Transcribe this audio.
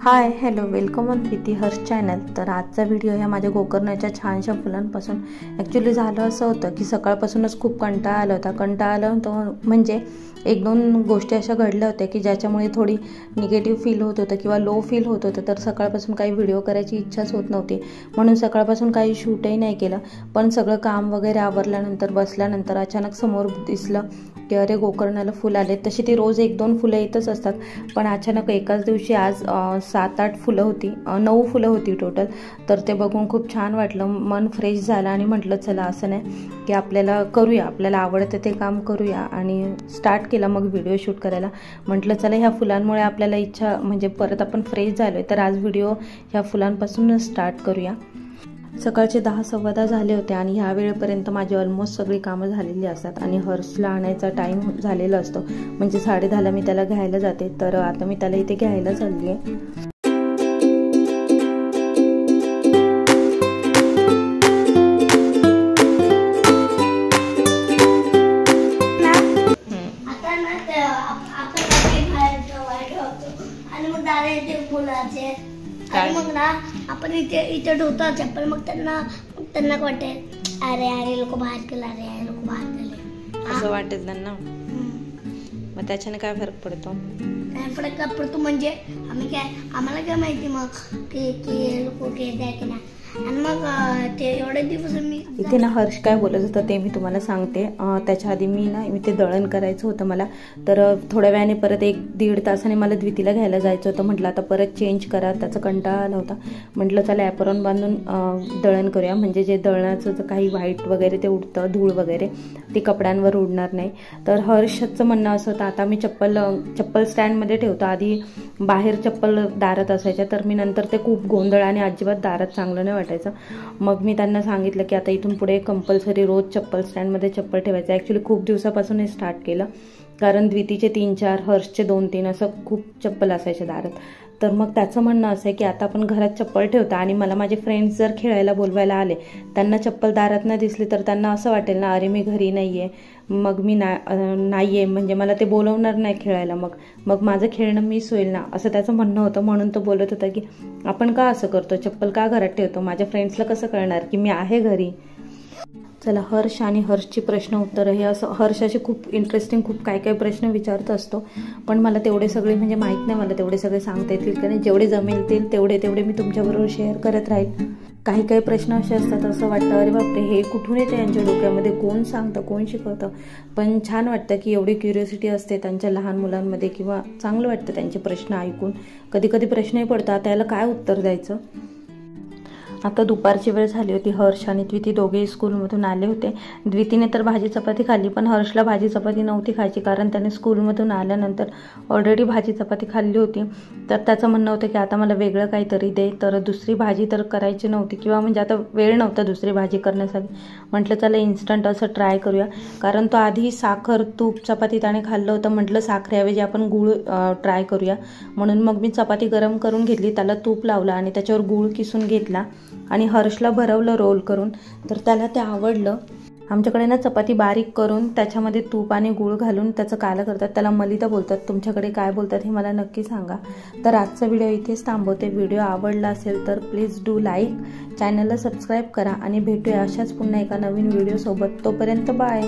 Hi hello welcome on Preeti Harsh channel. तर आजचा video ह्या माझ्या गोकर्णाच्या छानशा फुलांपासून ॲक्च्युली झालं असं होतं की सकाळपासूनच खूप कंटाळा आला होता म्हणजे एक दोन गोष्टी अशा घडल्या होत्या की ज्याच्यामुळे थोडी निगेटिव्ह फील होत होतं किंवा लो फील होत होतं। तर सकाळपासून काही व्हिडिओ करायची इच्छाच होत नव्हती, म्हणून सकाळपासून काही शूटही नाही केलं। पण सगळं काम वगैरे आवरल्यानंतर बसल्यानंतर अचानक समोर दिसलं की अरे गोकर्णाला फुल आले। तशी ती रोज एक दोन फुलं येतच असतात, पण अचानक एकाच दिवशी आज 7-8 फुलं होती, 9 फुलं होती टोटल। तर ते बघून खूप छान वाटलं, मन फ्रेश झालं आणि म्हटलं चला असं नाही की आपल्याला करूया, आपल्याला आवडतं ते काम करूया। आणि स्टार्ट केला मग व्हिडिओ शूट करायला। म्हटलं चला ह्या फुलांमुळे आपल्याला इच्छा म्हणजे परत आपण फ्रेश झालोय, तर आज व्हिडिओ ह्या फुलांपासूनच स्टार्ट करूया। सकाळचे 10-10:15 झाले होते आणि ह्या वेळेपर्यंत माझी ऑलमोस्ट सगळी कामं झालेली असतात आणि हर्षला आणायचा टाईम झालेला असतो, म्हणजे 10:30ला मी त्याला घ्यायला जाते। तर आता मी त्याला इथे घ्यायला चालली आहे। मग ना आपण इथे ठेवतो चप्पल, मग त्यांना वाटेल अरे लोक बाहेर गेले, अरे लोक बाहेर गेले असं वाटेल त्यांना। मग त्याच्याने काय फरक पडतो? काय फरक पडतो म्हणजे आम्हाला काय माहिती मग की लोक घेत आहे की नाही। आणि मग ते एवढे दिवस मी इथे ना हर्ष काय बोलत होतं ते मी तुम्हाला सांगते। त्याच्या आधी मी ते दळण करायचं होतं मला, तर थोड्या वेळाने परत 1-1.5 तासाने मला द्वितीला घ्यायला जायचं होतं। म्हटलं आता परत चेंज करा, त्याचा कंटाळा आला होता। म्हटलं चला ॲपरॉन बांधून दळण करूया, म्हणजे जे दळणाचं जर काही व्हाईट वगैरे ते उडतं, धूळ वगैरे ते कपड्यांवर उडणार नाही। तर हर्षचं म्हणणं असं होतं आता मी चप्पल स्टँडमध्ये ठेवतो, आधी बाहेर चप्पल दारात असायच्या, तर मी नंतर ते खूप गोंधळ आणि अजिबात दारात चांगलं नाही वाटायचं। मग मी त्यांना सांगितलं की आता इथून पुढे कंपल्सरी रोज चप्पल स्टँडमध्ये चप्पल ठेवायचं। ॲक्च्युली खूप दिवसापासून हे स्टार्ट केलं, कारण द्वितीचे 3-4, हर्षचे 2-3 असं खूप चप्पल असायचे दारात। तर मग त्याचं म्हणणं असं आहे की आता आपण घरात चप्पल ठेवतो आणि मला माझे फ्रेंड्स जर खेळायला बोलवायला आले, त्यांना चप्पल दारात न दिसली तर त्यांना असं वाटेल ना अरे मी घरी नाही आहे, मग मी नाही आहे म्हणजे मला ते बोलवणार नाही खेळायला, मग माझं खेळणं मिस होईल ना, असं त्याचं म्हणणं होतं। म्हणून तो बोलत होता की आपण का असं करतो, चप्पल का घरात ठेवतो, माझ्या फ्रेंड्सला कसं कळणार की मी आहे घरी। चला हर्ष आणि हर्षची प्रश्न उत्तरं हे असं हर्षाचे खूप इंटरेस्टिंग खूप काय प्रश्न विचारत असतो, पण मला तेवढे सगळे म्हणजे माहीत नाही, मला तेवढे सगळे सांगता येतील का नाही, जेवढे जमेल तेवढे मी तुमच्याबरोबर शेअर करत राहील। काही प्रश्न असे असतात असं वाटतं अरे बापरे हे कुठून येते यांच्या डोक्यामध्ये, कोण सांगतं कोण शिकवतं, पण छान वाटतं की एवढी क्युरिओसिटी असते त्यांच्या लहान मुलांमध्ये, किंवा चांगलं वाटतं त्यांचे प्रश्न ऐकून। कधी प्रश्नही पडतात आता याला काय उत्तर द्यायचं। आता दुपारची वेळ झाली होती, हर्ष आणि द्विती दोघेही स्कूलमधून आले होते। द्वितीने तर भाजी चपाती खाल्ली, पण हर्षला भाजी चपाती नव्हती खायची, कारण त्याने स्कूलमधून आल्यानंतर ऑलरेडी भाजी चपाती खाल्ली होती। तर त्याचं म्हणणं होतं की आता मला वेगळं काहीतरी दे, तर दुसरी भाजी तर करायची नव्हती, किंवा म्हणजे आता वेळ नव्हता दुसरी भाजी करण्यासाठी। म्हटलं चला इन्स्टंट असं ट्राय करूया, कारण तो आधी साखर तूप चपाती त्याने खाल्लं होतं। म्हटलं साखरेऐवजी आपण गूळ ट्राय करूया, म्हणून मग मी चपाती गरम करून घेतली, त्याला तूप लावलं आणि त्याच्यावर गूळ किसून घेतला आणि हर्षला भरवलं रोल करून, तर त्याला ते आवडलं। आमच्याकडे ना चपाती बारीक करून त्याच्यामध्ये तूप आणि गूळ घालून त्याचं कालं करतात, त्याला मलिदा बोलतात, तुमच्याकडे काय बोलतात हे मला नक्की सांगा। तर आजचा व्हिडिओ इथेच थांबवते। व्हिडिओ आवडला असेल तर प्लीज डू लाईक, चॅनलला सबस्क्राईब करा आणि भेटूया अशाच पुन्हा एका नवीन व्हिडिओसोबत। तोपर्यंत बाय।